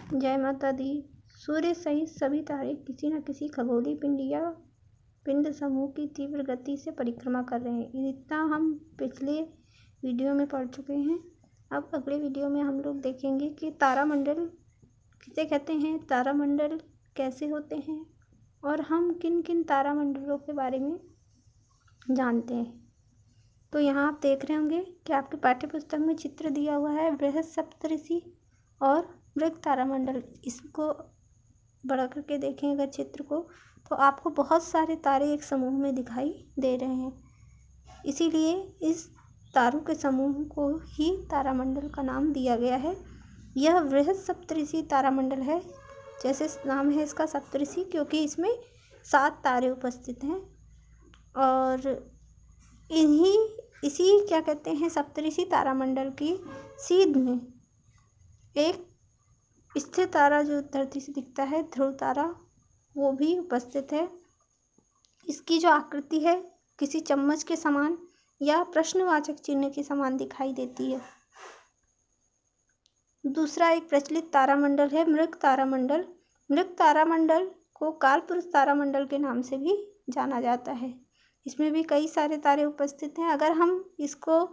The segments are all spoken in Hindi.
जय माता दी। सूर्य सहित सभी तारे किसी न किसी खगोलीय पिंड या पिंड समूह की तीव्र गति से परिक्रमा कर रहे हैं। इतना हम पिछले वीडियो में पढ़ चुके हैं। अब अगले वीडियो में हम लोग देखेंगे कि तारामंडल किसे कहते हैं, तारामंडल कैसे होते हैं और हम किन किन तारामंडलों के बारे में जानते हैं। तो यहाँ आप देख रहे होंगे कि आपके पाठ्य पुस्तक में चित्र दिया हुआ है बृहस्पति और मृग तारामंडल। इसको बड़ा करके देखें अगर चित्र को, तो आपको बहुत सारे तारे एक समूह में दिखाई दे रहे हैं। इसीलिए इस तारों के समूह को ही तारामंडल का नाम दिया गया है। यह बृहस्पति तारामंडल है, जैसे नाम है इसका सप्तऋषि, क्योंकि इसमें 7 तारे उपस्थित हैं। और इसी क्या कहते हैं, सप्तऋषि तारामंडल की सीध में एक स्थिर तारा जो धरती से दिखता है, ध्रुव तारा, वो भी उपस्थित है। इसकी जो आकृति है किसी चम्मच के समान या प्रश्नवाचक चिन्ह के समान दिखाई देती है। दूसरा एक प्रचलित तारामंडल है मृग तारामंडल। मृग तारामंडल को कालपुरुष तारामंडल के नाम से भी जाना जाता है। इसमें भी कई सारे तारे उपस्थित हैं। अगर हम इसको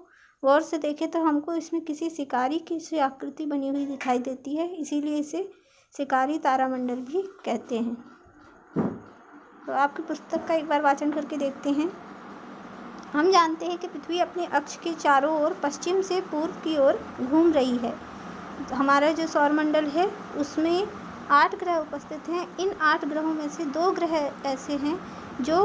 गौर से देखें तो हमको इसमें किसी शिकारी की सी आकृति बनी हुई दिखाई देती है, इसीलिए इसे शिकारी तारामंडल भी कहते हैं। तो आपकी पुस्तक का एक बार वाचन करके देखते हैं। हम जानते हैं कि पृथ्वी अपने अक्ष के चारों ओर पश्चिम से पूर्व की ओर घूम रही है। हमारा जो सौरमंडल है उसमें 8 ग्रह उपस्थित हैं। इन 8 ग्रहों में से 2 ग्रह ऐसे हैं जो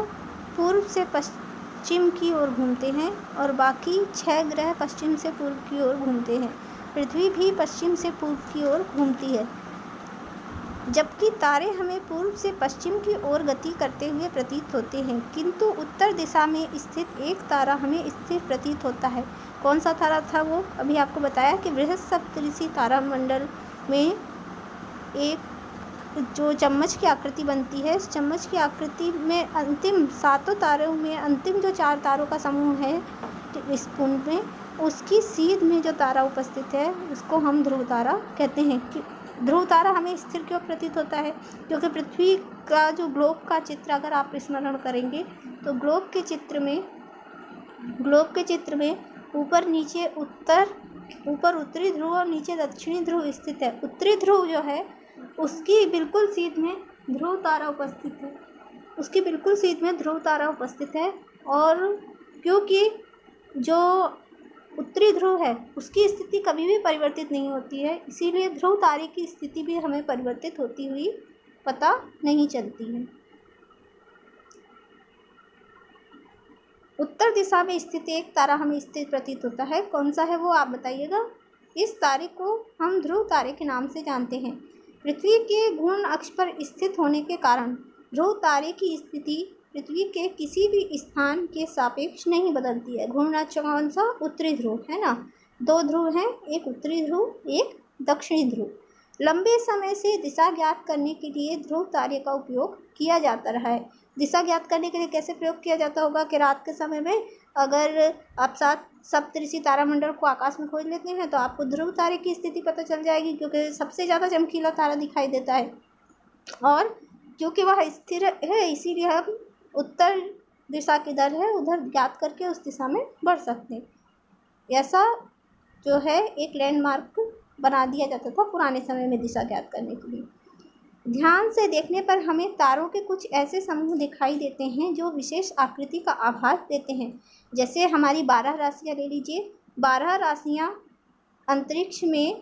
पूर्व से पश्चिम की ओर घूमते हैं और बाकी 6 ग्रह पश्चिम से पूर्व की ओर घूमते हैं। पृथ्वी भी पश्चिम से पूर्व की ओर घूमती है, जबकि तारे हमें पूर्व से पश्चिम की ओर गति करते हुए प्रतीत होते हैं, किंतु उत्तर दिशा में स्थित एक तारा हमें स्थिर प्रतीत होता है। कौन सा तारा था वो? अभी आपको बताया कि बृहस्पति तारामंडल में एक जो चम्मच की आकृति बनती है, इस चम्मच की आकृति में अंतिम 7 तारों में अंतिम जो 4 तारों का समूह है इस पुंज में, उसकी सीध में जो तारा उपस्थित है उसको हम ध्रुव तारा कहते हैं। कि ध्रुव तारा हमें स्थिर क्यों प्रतीत होता है? क्योंकि पृथ्वी का जो ग्लोब का चित्र अगर आप स्मरण करेंगे तो ग्लोब के चित्र में ऊपर नीचे ऊपर उत्तरी ध्रुव और नीचे दक्षिणी ध्रुव स्थित है। उत्तरी ध्रुव जो है उसकी बिल्कुल सीध में ध्रुव तारा उपस्थित है। और क्योंकि जो उत्तरी ध्रुव है उसकी स्थिति कभी भी परिवर्तित नहीं होती है, इसीलिए ध्रुव तारे की स्थिति भी हमें परिवर्तित होती हुई पता नहीं चलती है। उत्तर दिशा में स्थित एक तारा हमें स्थिर प्रतीत होता है। कौन सा है वो आप बताइएगा? इस तारे को हम ध्रुव तारे के नाम से जानते हैं। पृथ्वी के घूर्ण अक्ष पर स्थित होने के कारण ध्रुव तारे की स्थिति पृथ्वी के किसी भी स्थान के सापेक्ष नहीं बदलती है। घूर्ण अक्ष कौन सा? उत्तरी ध्रुव है ना। 2 ध्रुव हैं, एक उत्तरी ध्रुव, एक दक्षिणी ध्रुव। लंबे समय से दिशा ज्ञात करने के लिए ध्रुव तारे का उपयोग किया जाता रहा है। दिशा ज्ञात करने के लिए कैसे प्रयोग किया जाता होगा कि रात के समय में अगर आप सप्तऋषि तारामंडल को आकाश में खोज लेते हैं तो आपको ध्रुव तारे की स्थिति पता चल जाएगी, क्योंकि सबसे ज़्यादा चमकीला तारा दिखाई देता है और क्योंकि वह स्थिर है इसीलिए हम उत्तर दिशा किधर है उधर ज्ञात करके उस दिशा में बढ़ सकते हैं। ऐसा जो है एक लैंडमार्क बना दिया जाता था पुराने समय में दिशा ज्ञात करने के लिए। ध्यान से देखने पर हमें तारों के कुछ ऐसे समूह दिखाई देते हैं जो विशेष आकृति का आभास देते हैं। जैसे हमारी 12 राशियाँ ले लीजिए। 12 राशियाँ अंतरिक्ष में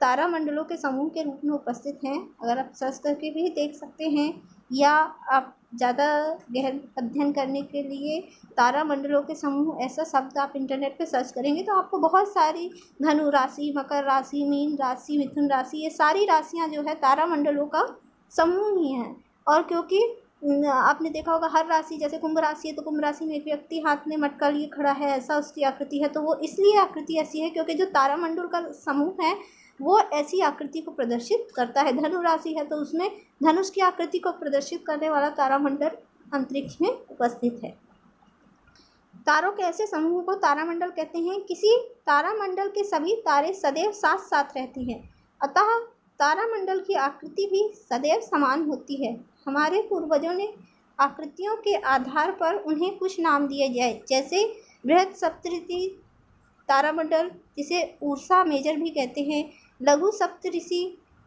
तारामंडलों के समूह के रूप में उपस्थित हैं। अगर आप सर्च करके भी देख सकते हैं या आप ज़्यादा गहन अध्ययन करने के लिए तारामंडलों के समूह ऐसा शब्द आप इंटरनेट पे सर्च करेंगे तो आपको बहुत सारी धनु राशि, मकर राशि, मीन राशि, मिथुन राशि, ये सारी राशियां जो है तारामंडलों का समूह ही हैं। और क्योंकि आपने देखा होगा हर राशि, जैसे कुंभ राशि है तो कुंभ राशि में एक व्यक्ति हाथ में मटका लिए खड़ा है, ऐसा उसकी आकृति है, तो वो इसलिए आकृति ऐसी है क्योंकि जो तारामंडल का समूह है वो ऐसी आकृति को प्रदर्शित करता है। धनु राशि है तो उसमें धनुष की आकृति को प्रदर्शित करने वाला तारामंडल अंतरिक्ष में उपस्थित है। तारों के ऐसे समूह को तारामंडल कहते हैं। किसी तारामंडल के सभी तारे सदैव साथ साथ रहती हैं, अतः तारामंडल की आकृति भी सदैव समान होती है। हमारे पूर्वजों ने आकृतियों के आधार पर उन्हें कुछ नाम दिए जाए, जैसे बृहद सप्तऋषि तारामंडल, जिसे उर्सा मेजर भी कहते हैं, लघु सप्तऋषि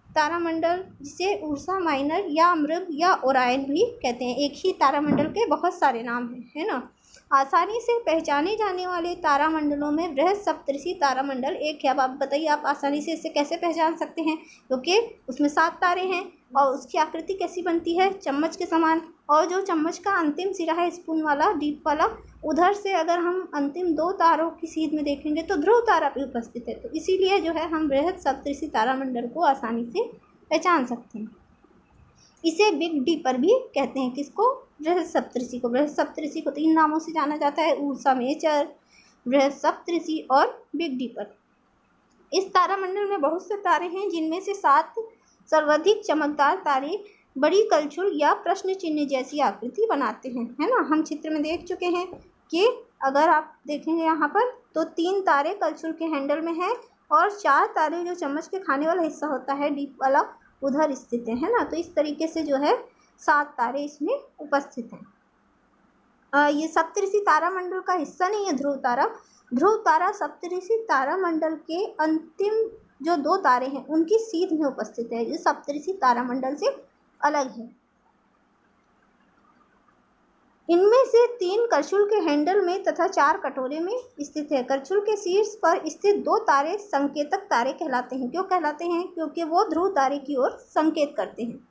तारामंडल, जिसे उर्सा माइनर या मृग या ओरायन भी कहते हैं। एक ही तारामंडल के बहुत सारे नाम हैं, है ना। आसानी से पहचाने जाने वाले तारामंडलों में बृहद सप्तऋषि तारामंडल एक है। अब आप बताइए, आप आसानी से इसे कैसे पहचान सकते हैं? क्योंकि उसमें 7 तारे हैं और उसकी आकृति कैसी बनती है? चम्मच के समान। और जो चम्मच का अंतिम सिरा है, स्पून वाला, डीप वाला, उधर से अगर हम अंतिम 2 तारों की सीध में देखेंगे तो ध्रुव तारा भी उपस्थित है। तो इसीलिए जो है हम बृहद सप्तऋषि तारामंडल को आसानी से पहचान सकते हैं। इसे बिग डीपर भी कहते हैं। किसको? बृहद सप्तऋषि को। बृहद सप्तऋषि को 3 नामों से जाना जाता है, उर्सा मेजर, बृहद सप्तऋषि और बिग डीपर। इस तारामंडल में बहुत से तारे हैं, जिनमें से 7 सर्वाधिक चमकदार तारे बड़ी कलछुल या प्रश्न चिन्ह जैसी आकृति बनाते हैं, है ना। हम चित्र में देख चुके हैं कि अगर आप देखेंगे यहाँ पर तो 3 तारे कलछुल के हैंडल में हैं और 4 तारे जो चम्मच के खाने वाला हिस्सा होता है, डीप वाला, उधर स्थित है ना। तो इस तरीके से जो है 7 तारे इसमें उपस्थित हैं। ये सप्तऋषि तारामंडल का हिस्सा नहीं है ध्रुव तारा। ध्रुव तारा सप्तऋषि तारामंडल के अंतिम जो 2 तारे हैं उनकी सीध में उपस्थित है, जो सप्तऋषि तारामंडल से अलग है। इनमें से 3 करछुल के हैंडल में तथा 4 कटोरे में स्थित है। करछुल के शीर्ष पर स्थित 2 तारे संकेतक तारे कहलाते हैं। क्यों कहलाते हैं? क्योंकि वो ध्रुव तारे की ओर संकेत करते हैं।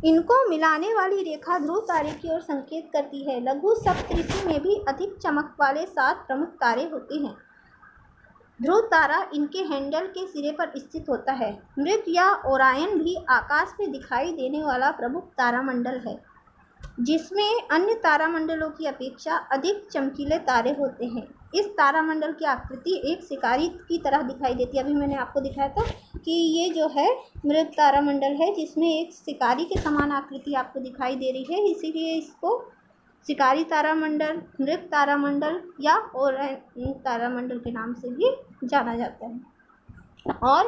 इनको मिलाने वाली रेखा ध्रुव तारे की ओर संकेत करती है। लघु सप्तऋषि में भी अधिक चमक वाले 7 प्रमुख तारे होते हैं। ध्रुव तारा इनके हैंडल के सिरे पर स्थित होता है। मृग या ओरायन भी आकाश में दिखाई देने वाला प्रमुख तारामंडल है, जिसमें अन्य तारामंडलों की अपेक्षा अधिक चमकीले तारे होते हैं। इस तारामंडल की आकृति एक शिकारी की तरह दिखाई देती है। अभी मैंने आपको दिखाया था कि ये जो है मृग तारामंडल है, जिसमें एक शिकारी के समान आकृति आपको दिखाई दे रही है, इसीलिए इसको शिकारी तारामंडल, मृग तारामंडल या ओरायन तारामंडल के नाम से भी जाना जाता है। और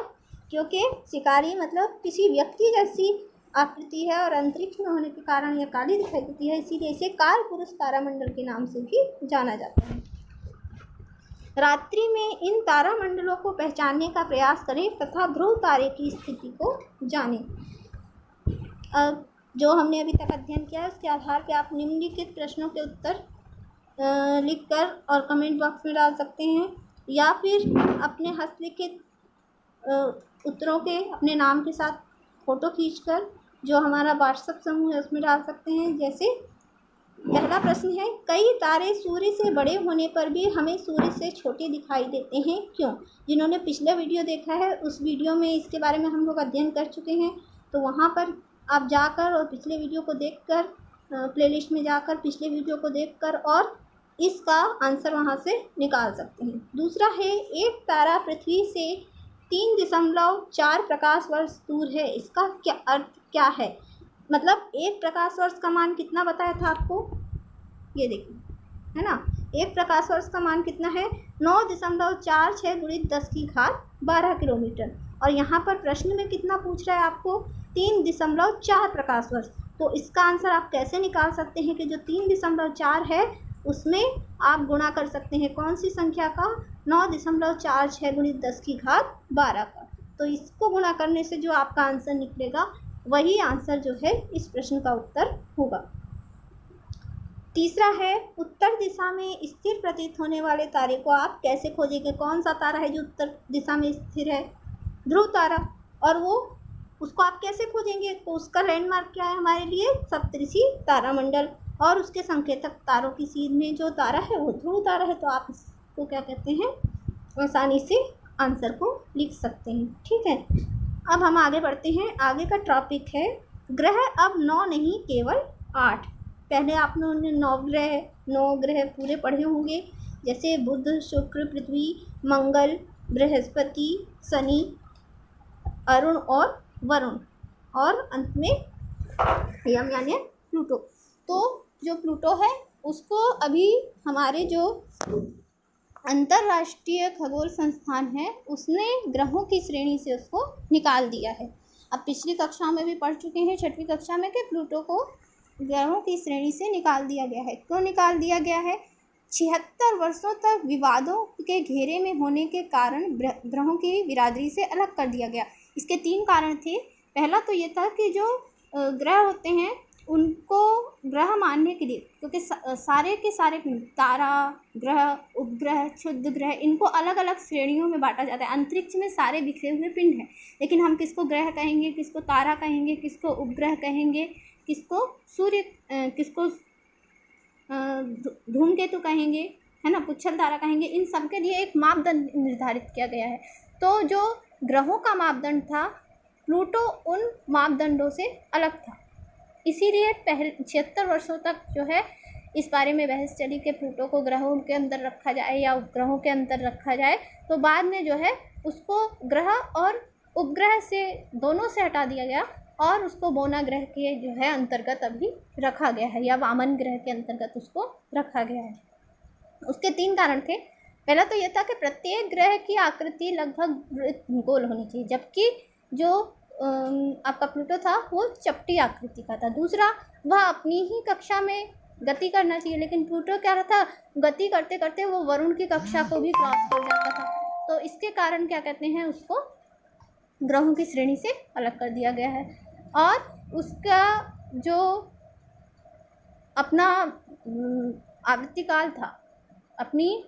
क्योंकि शिकारी मतलब किसी व्यक्ति जैसी आकृति है और अंतरिक्ष में होने के कारण यह काली दिखाई देती है, इसीलिए इसे काल पुरुष तारामंडल के नाम से भी जाना जाता है। रात्रि में इन तारामंडलों को पहचानने का प्रयास करें तथा ध्रुव तारे की स्थिति को जानें। अब जो हमने अभी तक अध्ययन किया है उसके आधार पर आप निम्नलिखित प्रश्नों के उत्तर लिखकर और कमेंट बॉक्स में डाल सकते हैं, या फिर अपने हस्तलिखित उत्तरों के अपने नाम के साथ फ़ोटो खींचकर जो हमारा व्हाट्सएप समूह है उसमें डाल सकते हैं। जैसे पहला प्रश्न है, कई तारे सूर्य से बड़े होने पर भी हमें सूर्य से छोटे दिखाई देते हैं, क्यों? जिन्होंने पिछला वीडियो देखा है उस वीडियो में इसके बारे में हम लोग अध्ययन कर चुके हैं, तो वहाँ पर आप जाकर और पिछले वीडियो को देखकर प्लेलिस्ट में जाकर पिछले वीडियो को देखकर और इसका आंसर वहाँ से निकाल सकते हैं। दूसरा है, एक तारा पृथ्वी से 3.4 प्रकाश वर्ष दूर है, इसका क्या अर्थ क्या है? मतलब 1 प्रकाश वर्ष का मान कितना बताया था आपको? ये देखिए, है ना। 1 प्रकाश वर्ष का मान कितना है? 9.46 × 10⁻12 किलोमीटर। और यहाँ पर प्रश्न में कितना पूछ रहा है आपको? 3.4 प्रकाश वर्ष। तो इसका आंसर आप कैसे निकाल सकते हैं कि जो 3.4 है उसमें आप गुणा कर सकते हैं कौन सी संख्या का? 9.46 × 10⁻12 का। तो इसको गुणा करने से जो आपका आंसर निकलेगा वही आंसर जो है इस प्रश्न का उत्तर होगा। तीसरा है, उत्तर दिशा में स्थिर प्रतीत होने वाले तारे को आप कैसे खोजेंगे? कौन सा तारा है जो उत्तर दिशा में स्थिर है? ध्रुव तारा। और वो उसको आप कैसे खोजेंगे? तो उसका लैंडमार्क क्या है हमारे लिए? सप्तऋषि तारामंडल। और उसके संकेतक तारों की सीध में जो तारा है वो ध्रुव तारा है। तो आप इसको क्या कहते हैं? आसानी से आंसर को लिख सकते हैं। ठीक है, अब हम आगे बढ़ते हैं। आगे का टॉपिक है ग्रह अब 9 नहीं केवल 8। पहले आपने 9 ग्रह पूरे पढ़े होंगे, जैसे बुध, शुक्र, पृथ्वी, मंगल, बृहस्पति, शनि, अरुण और वरुण, और अंत में यम यानी प्लूटो। तो जो प्लूटो है उसको अभी हमारे जो अंतर्राष्ट्रीय खगोल संस्थान है उसने ग्रहों की श्रेणी से उसको निकाल दिया है। अब पिछली कक्षा में भी पढ़ चुके हैं, 6वीं कक्षा में, कि प्लूटो को ग्रहों की श्रेणी से निकाल दिया गया है। क्यों निकाल दिया गया है? 76 वर्षों तक विवादों के घेरे में होने के कारण ग्रहों की बिरादरी से अलग कर दिया गया। इसके 3 कारण थे। पहला तो ये था कि जो ग्रह होते हैं उनको ग्रह मानने के लिए, क्योंकि सारे के सारे तारा, ग्रह, उपग्रह, क्षुद्र ग्रह, इनको अलग अलग श्रेणियों में बांटा जाता है। अंतरिक्ष में सारे बिखरे हुए पिंड हैं, लेकिन हम किसको ग्रह कहेंगे, किसको तारा कहेंगे, किसको उपग्रह कहेंगे, किसको सूर्य, किसको धूमकेतु कहेंगे, है ना, पुच्छल तारा कहेंगे। इन सब के लिए एक मापदंड निर्धारित किया गया है। तो जो ग्रहों का मापदंड था, प्लूटो उन मापदंडों से अलग था। इसीलिए पहले 76 वर्षों तक जो है इस बारे में बहस चली कि प्लूटो को ग्रहों के अंदर रखा जाए या उपग्रहों के अंदर रखा जाए। तो बाद में जो है उसको ग्रह और उपग्रह से दोनों से हटा दिया गया और उसको बोना ग्रह के जो है अंतर्गत अभी रखा गया है, या वामन ग्रह के अंतर्गत उसको रखा गया है। उसके 3 कारण थे। पहला तो यह था कि प्रत्येक ग्रह की आकृति लगभग गोल होनी चाहिए, जबकि जो आपका प्लूटो था वो चपटी आकृति का था। दूसरा, वह अपनी ही कक्षा में गति करना चाहिए, लेकिन प्लूटो क्या था, गति करते करते वो वरुण की कक्षा को भी क्रॉस कर जाता था। तो इसके कारण क्या कहते हैं, उसको ग्रहों की श्रेणी से अलग कर दिया गया है। और उसका जो अपना आवृत्ति काल था, अपनी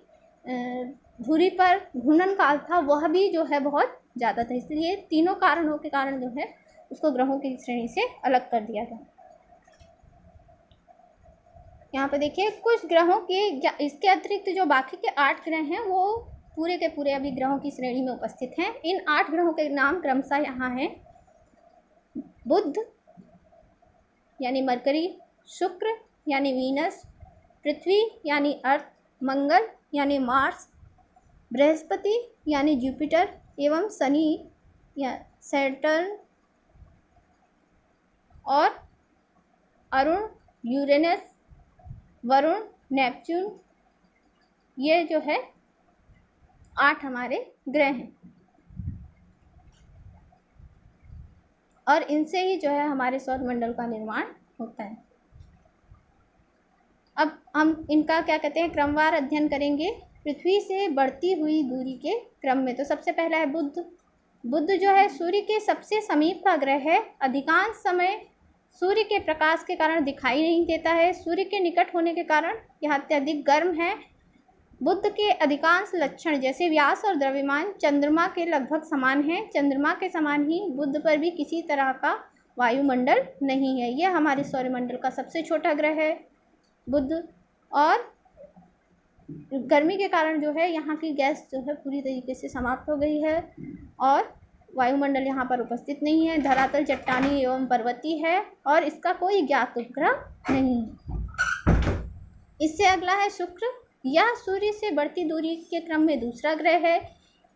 धुरी पर घूर्णन काल था, वह भी जो है बहुत ज़्यादा था। इसलिए तीनों कारणों के कारण जो है उसको ग्रहों की श्रेणी से अलग कर दिया गया। यहाँ पे देखिए कुछ ग्रहों के, इसके अतिरिक्त जो बाकी के 8 ग्रह हैं वो पूरे के पूरे अभी ग्रहों की श्रेणी में उपस्थित हैं। इन 8 ग्रहों के नाम क्रमशः यहाँ हैं: बुध यानी मरकरी, शुक्र यानी वीनस, पृथ्वी यानी अर्थ, मंगल यानी मार्स, बृहस्पति यानी जुपिटर एवं शनि या सैटर्न, और अरुण यूरेनस, वरुण नेपच्यून। ये जो है 8 हमारे ग्रह हैं और इनसे ही जो है हमारे सौरमंडल का निर्माण होता है। अब हम इनका क्या कहते हैं, क्रमवार अध्ययन करेंगे पृथ्वी से बढ़ती हुई दूरी के क्रम में। तो सबसे पहला है बुध। बुध जो है सूर्य के सबसे समीप का ग्रह है। अधिकांश समय सूर्य के प्रकाश के कारण दिखाई नहीं देता है। सूर्य के निकट होने के कारण यह अत्यधिक गर्म है। बुध के अधिकांश लक्षण जैसे व्यास और द्रव्यमान चंद्रमा के लगभग समान हैं। चंद्रमा के समान ही बुध पर भी किसी तरह का वायुमंडल नहीं है। यह हमारे सौरमंडल का सबसे छोटा ग्रह है बुध। और गर्मी के कारण जो है यहाँ की गैस जो है पूरी तरीके से समाप्त हो गई है और वायुमंडल यहाँ पर उपस्थित नहीं है। धरातल चट्टानी एवं पर्वतीय है और इसका कोई ज्ञात उपग्रह नहीं है। इससे अगला है शुक्र। यह सूर्य से बढ़ती दूरी के क्रम में दूसरा ग्रह है।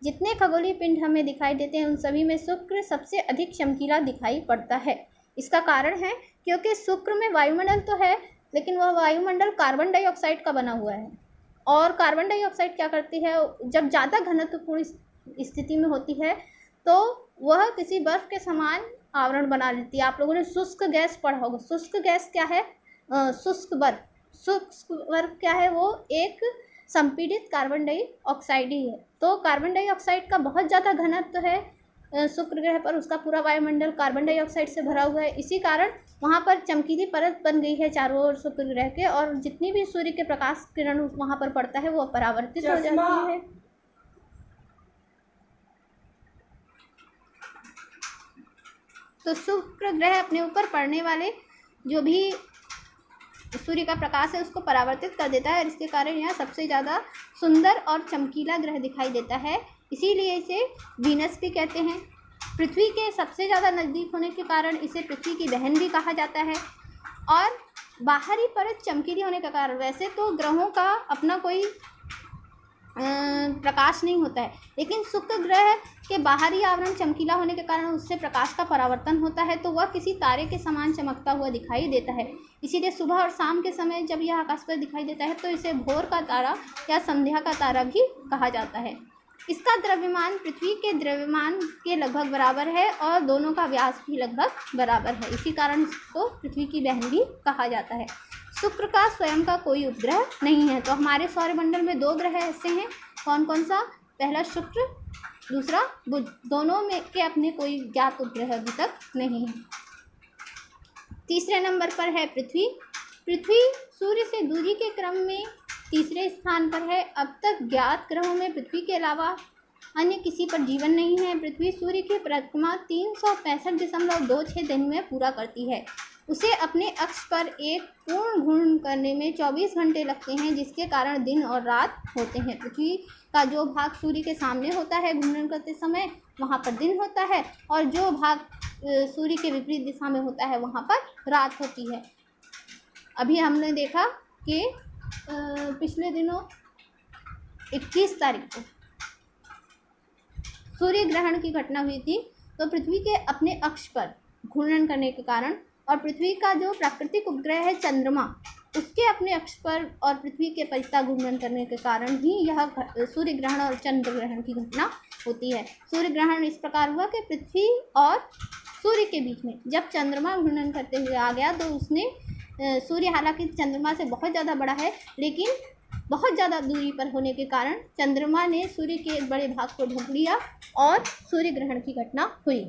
जितने खगोलीय पिंड हमें दिखाई देते हैं उन सभी में शुक्र सबसे अधिक चमकीला दिखाई पड़ता है। इसका कारण है क्योंकि शुक्र में वायुमंडल तो है, लेकिन वह वायुमंडल कार्बन डाइऑक्साइड का बना हुआ है। और कार्बन डाइऑक्साइड क्या करती है, जब ज़्यादा घनत्वपूर्ण स्थिति में होती है तो वह किसी बर्फ़ के समान आवरण बना लेती है। आप लोगों ने शुष्क गैस पढ़ा होगा। शुष्क गैस क्या है? शुष्क बर्फ। शुष्क बर्फ क्या है? वो एक संपीड़ित कार्बन डाइऑक्साइड ही है। तो कार्बन डाइऑक्साइड का बहुत ज़्यादा घनत्व है शुक्र ग्रह पर। उसका पूरा वायुमंडल कार्बन डाइऑक्साइड से भरा हुआ है। इसी कारण वहाँ पर चमकीली परत बन गई है चारों ओर शुक्र ग्रह के, और जितनी भी सूर्य के प्रकाश किरण वहाँ पर पड़ता है वो परावर्तित हो जाती है। तो शुक्र ग्रह अपने ऊपर पड़ने वाले जो भी सूर्य का प्रकाश है उसको परावर्तित कर देता है और इसके कारण यह सबसे ज़्यादा सुंदर और चमकीला ग्रह दिखाई देता है। इसीलिए इसे वीनस भी कहते हैं। पृथ्वी के सबसे ज़्यादा नज़दीक होने के कारण इसे पृथ्वी की बहन भी कहा जाता है। और बाहरी परत चमकीली होने के कारण, वैसे तो ग्रहों का अपना कोई प्रकाश नहीं होता है। लेकिन शुक्र ग्रह के बाहरी आवरण चमकीला होने के कारण उससे प्रकाश का परावर्तन होता है, तो वह किसी तारे के समान चमकता हुआ दिखाई देता है। इसीलिए सुबह और शाम के समय जब यह आकाश पर दिखाई देता है तो इसे भोर का तारा या संध्या का तारा भी कहा जाता है। इसका द्रव्यमान पृथ्वी के द्रव्यमान के लगभग बराबर है और दोनों का व्यास भी लगभग बराबर है। इसी कारण इसको पृथ्वी की बहन भी कहा जाता है। शुक्र का स्वयं का कोई उपग्रह नहीं है। तो हमारे सौरमंडल में 2 ग्रह ऐसे हैं। कौन कौन सा? पहला शुक्र, दूसरा बुध। दोनों में के अपने कोई ज्ञात उपग्रह अभी तक नहीं है। तीसरे नंबर पर है पृथ्वी। पृथ्वी सूर्य से दूरी के क्रम में तीसरे स्थान पर है। अब तक ज्ञात ग्रहों में पृथ्वी के अलावा अन्य किसी पर जीवन नहीं है। पृथ्वी सूर्य की परिक्रमा 365.26 दिन में पूरा करती है। उसे अपने अक्ष पर एक पूर्ण घूर्ण करने में 24 घंटे लगते हैं, जिसके कारण दिन और रात होते हैं। पृथ्वी का जो भाग सूर्य के सामने होता है घूर्णन करते समय, वहाँ पर दिन होता है, और जो भाग सूर्य के विपरीत दिशा में होता है वहाँ पर रात होती है। अभी हमने देखा कि पिछले दिनों 21 तारीख को सूर्य ग्रहण की घटना हुई थी। तो पृथ्वी के अपने अक्ष पर घूर्णन करने के कारण और पृथ्वी का जो प्राकृतिक उपग्रह है चंद्रमा, उसके अपने अक्ष पर और पृथ्वी के परिता घूर्णन करने के कारण ही यह सूर्य ग्रहण और चंद्र ग्रहण की घटना होती है। सूर्य ग्रहण इस प्रकार हुआ कि पृथ्वी और सूर्य के बीच में जब चंद्रमा घूर्णन करते हुए आ गया, तो उसने सूर्य हालांकि चंद्रमा से बहुत ज़्यादा बड़ा है, लेकिन बहुत ज़्यादा दूरी पर होने के कारण चंद्रमा ने सूर्य के एक बड़े भाग को ढक लिया और सूर्य ग्रहण की घटना हुई।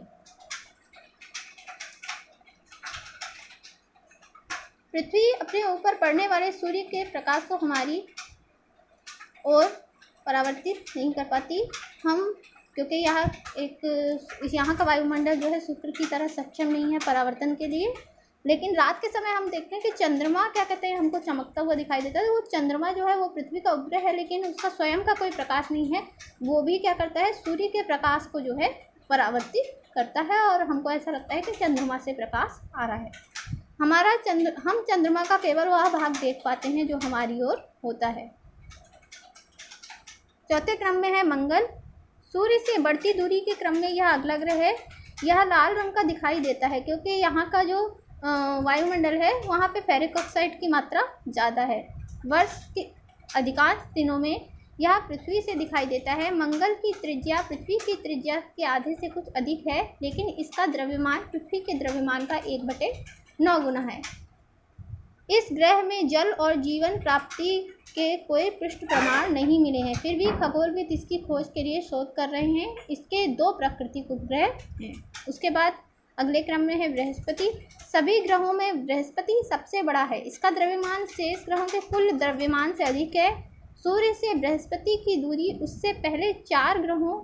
पृथ्वी अपने ऊपर पड़ने वाले सूर्य के प्रकाश को हमारी ओर परावर्तित नहीं कर पाती हम, क्योंकि यहाँ का वायुमंडल जो है शुक्र की तरह सक्षम नहीं है परावर्तन के लिए। लेकिन रात के समय हम देखते हैं कि चंद्रमा क्या कहते हैं, हमको चमकता हुआ दिखाई देता है। वो चंद्रमा जो है वो पृथ्वी का उपग्रह है, लेकिन उसका स्वयं का कोई प्रकाश नहीं है। वो भी क्या करता है, सूर्य के प्रकाश को जो है परावर्तित करता है, और हमको ऐसा लगता है कि चंद्रमा से प्रकाश आ रहा है। हम चंद्रमा का केवल वह भाग देख पाते हैं जो हमारी ओर होता है। चौथे क्रम में है मंगल। सूर्य से बढ़ती दूरी के क्रम में यह अगला ग्रह है। यह लाल रंग का दिखाई देता है क्योंकि यहाँ का जो वायुमंडल है वहाँ पे फेरिक ऑक्साइड की मात्रा ज़्यादा है। वर्ष के अधिकांश दिनों में यह पृथ्वी से दिखाई देता है। मंगल की त्रिज्या पृथ्वी की त्रिज्या के आधे से कुछ अधिक है, लेकिन इसका द्रव्यमान पृथ्वी के द्रव्यमान का 1/9 गुना है। इस ग्रह में जल और जीवन प्राप्ति के कोई पृष्ठ प्रमाण नहीं मिले हैं, फिर भी खगोलविद इसकी खोज के लिए शोध कर रहे हैं। इसके 2 प्राकृतिक उपग्रह हैं। उसके बाद अगले क्रम में है बृहस्पति। सभी ग्रहों में बृहस्पति सबसे बड़ा है। इसका द्रव्यमान शेष ग्रहों के कुल द्रव्यमान से अधिक है। सूर्य से बृहस्पति की दूरी उससे पहले 4 ग्रहों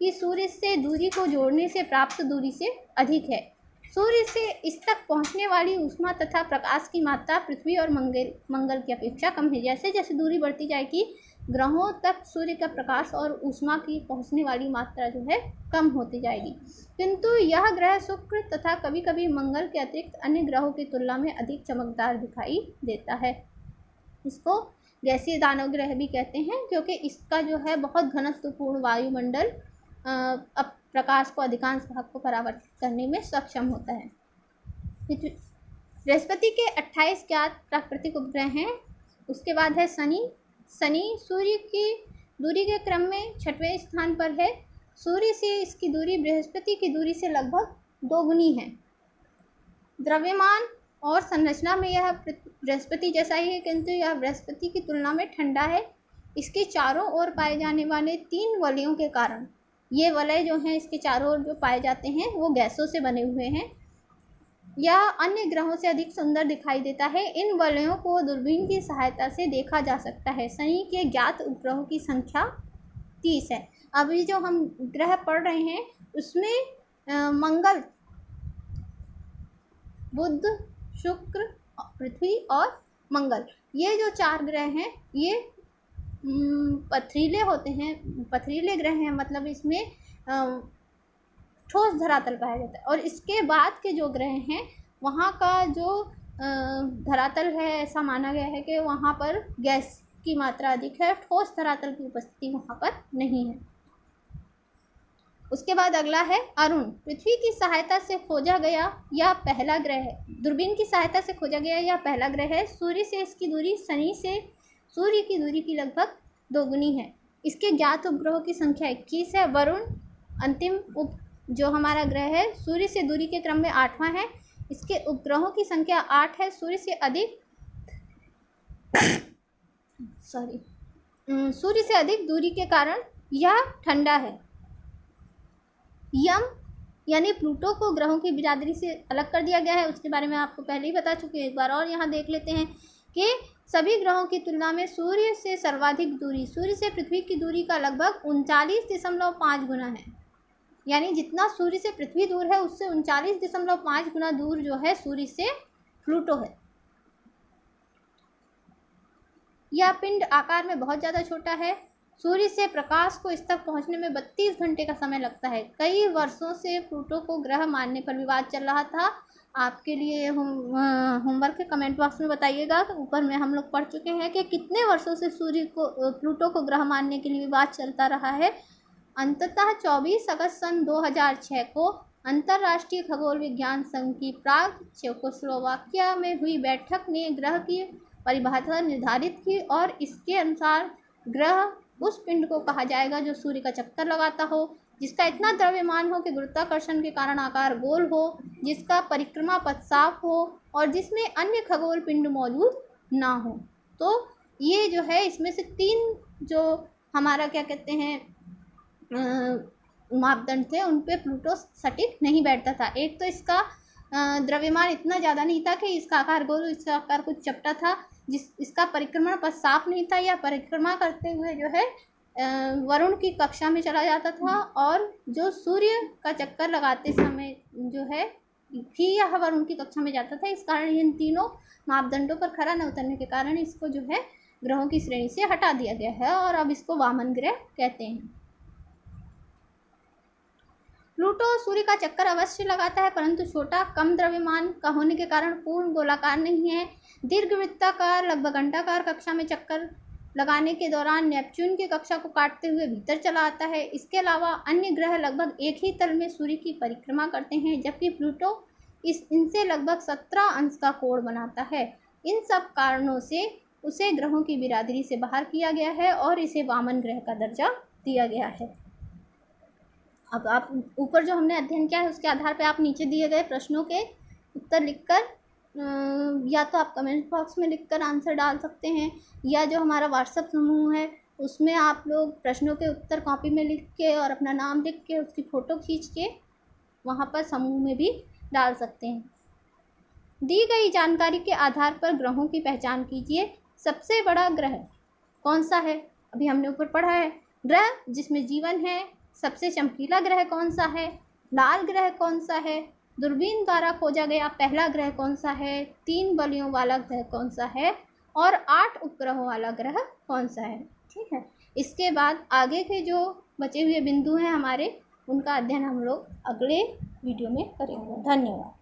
की सूर्य से दूरी को जोड़ने से प्राप्त दूरी से अधिक है। सूर्य से इस तक पहुंचने वाली ऊष्मा तथा प्रकाश की मात्रा पृथ्वी और मंगल की अपेक्षा कम है। जैसे जैसे दूरी बढ़ती जाएगी, ग्रहों तक सूर्य का प्रकाश और ऊष्मा की पहुंचने वाली मात्रा जो है कम होती जाएगी। किंतु यह ग्रह शुक्र तथा कभी कभी मंगल के अतिरिक्त अन्य ग्रहों की तुलना में अधिक चमकदार दिखाई देता है। इसको गैसीय दानव ग्रह भी कहते हैं, क्योंकि इसका जो है बहुत घनत्वपूर्ण वायुमंडल अब प्रकाश को अधिकांश भाग को परावर्तित करने में सक्षम होता है। बृहस्पति के 28 ज्ञात प्राकृतिक उपग्रह हैं। उसके बाद है शनि। शनि सूर्य की दूरी के क्रम में 6वें स्थान पर है। सूर्य से इसकी दूरी बृहस्पति की दूरी से लगभग 2 गुनी है। द्रव्यमान और संरचना में यह बृहस्पति जैसा ही है, किंतु यह बृहस्पति की तुलना में ठंडा है। इसके चारों ओर पाए जाने वाले 3 वलयों के कारण, ये वलय जो हैं इसके चारों ओर जो पाए जाते हैं वो गैसों से बने हुए हैं। यह अन्य ग्रहों से अधिक सुंदर दिखाई देता है। इन वलयों को दूरबीन की सहायता से देखा जा सकता है। शनि के ज्ञात उपग्रहों की संख्या 30 है। अभी जो हम ग्रह पढ़ रहे हैं उसमें मंगल, बुध, शुक्र, पृथ्वी और मंगल, ये जो 4 ग्रह हैं ये पथरीले होते हैं, पथरीले ग्रह हैं। मतलब इसमें ठोस धरातल पाया जाता है। और इसके बाद के जो ग्रह हैं वहाँ का जो धरातल है, ऐसा माना गया है कि वहाँ पर गैस की मात्रा अधिक है, ठोस धरातल की उपस्थिति वहाँ पर नहीं है। उसके बाद अगला है अरुण। पृथ्वी की सहायता से खोजा गया यह पहला ग्रह है। दूरबीन की सहायता से खोजा गया यह पहला ग्रह है। सूर्य से इसकी दूरी शनि से सूर्य की दूरी की लगभग दोगुनी है। इसके ज्ञात उपग्रहों की संख्या 21 है। वरुण अंतिम जो हमारा ग्रह है, सूर्य से दूरी के क्रम में 8वां है। इसके उपग्रहों की संख्या 8 है। सूर्य से अधिक दूरी के कारण यह ठंडा है। यम यानी प्लूटो को ग्रहों की बिरादरी से अलग कर दिया गया है, उसके बारे में आपको पहले ही बता चुके हैं। एक बार और यहाँ देख लेते हैं कि सभी ग्रहों की तुलना में सूर्य से सर्वाधिक दूरी, सूर्य से पृथ्वी की दूरी का लगभग 39.5 गुना है। यानी जितना सूर्य से पृथ्वी दूर है उससे 39.5 गुना दूर जो है सूर्य से प्लूटो है। यह पिंड आकार में बहुत ज़्यादा छोटा है। सूर्य से प्रकाश को इस तक पहुंचने में 32 घंटे का समय लगता है। कई वर्षों से प्लूटो को ग्रह मानने पर विवाद चल रहा था। आपके लिए होमवर्क के कमेंट बॉक्स में बताइएगा। तो ऊपर में हम लोग पढ़ चुके हैं कि कितने वर्षों से प्लूटो को ग्रह मानने के लिए विवाद चलता रहा है। अंततः 24 अगस्त सन 2006 को अंतर्राष्ट्रीय खगोल विज्ञान संघ की प्राग चेकोस्लोवाकिया में हुई बैठक ने ग्रह की परिभाषा निर्धारित की और इसके अनुसार ग्रह उस पिंड को कहा जाएगा जो सूर्य का चक्कर लगाता हो, जिसका इतना द्रव्यमान हो कि गुरुत्वाकर्षण के कारण आकार गोल हो, जिसका परिक्रमा पथ साफ हो और जिसमें अन्य खगोल पिंड मौजूद ना हो। तो ये जो है इसमें से 3 जो हमारा क्या कहते हैं मापदंड थे उन पे प्लूटो सटीक नहीं बैठता था। एक तो इसका द्रव्यमान इतना ज़्यादा नहीं था कि इसका आकार गोल, इसका आकार कुछ चपटा था, इसका परिक्रमण पथ साफ नहीं था, या परिक्रमा करते हुए जो है वरुण की कक्षा में चला जाता था, और जो सूर्य का चक्कर लगाते समय जो है भी यह वरुण की कक्षा में जाता था। इस कारण इन तीनों मापदंडों पर खरा न उतरने के कारण इसको जो है ग्रहों की श्रेणी से हटा दिया गया है और अब इसको वामन ग्रह कहते हैं। प्लूटो सूर्य का चक्कर अवश्य लगाता है, परंतु छोटा कम द्रव्यमान का होने के कारण पूर्ण गोलाकार नहीं है। दीर्घवृत्ताकार लगभग अंडाकार कक्षा में चक्कर लगाने के दौरान नेपच्यून की कक्षा को काटते हुए भीतर चला आता है। इसके अलावा अन्य ग्रह लगभग एक ही तल में सूर्य की परिक्रमा करते हैं, जबकि प्लूटो इनसे लगभग 17 अंश का कोण बनाता है। इन सब कारणों से उसे ग्रहों की बिरादरी से बाहर किया गया है और इसे वामन ग्रह का दर्जा दिया गया है। अब आप ऊपर जो हमने अध्ययन किया है उसके आधार पर आप नीचे दिए गए प्रश्नों के उत्तर लिखकर या तो आप कमेंट बॉक्स में लिखकर आंसर डाल सकते हैं, या जो हमारा व्हाट्सएप समूह है उसमें आप लोग प्रश्नों के उत्तर कॉपी में लिख के और अपना नाम लिख के उसकी फ़ोटो खींच के वहाँ पर समूह में भी डाल सकते हैं। दी गई जानकारी के आधार पर ग्रहों की पहचान कीजिए। सबसे बड़ा ग्रह कौन सा है? अभी हमने ऊपर पढ़ा है। ग्रह जिसमें जीवन है। सबसे चमकीला ग्रह कौन सा है? लाल ग्रह कौन सा है? दूरबीन द्वारा खोजा गया पहला ग्रह कौन सा है? 3 बलियों वाला ग्रह कौन सा है? और 8 उपग्रहों वाला ग्रह कौन सा है? ठीक है। इसके बाद आगे के जो बचे हुए बिंदु हैं हमारे, उनका अध्ययन हम लोग अगले वीडियो में करेंगे। धन्यवाद।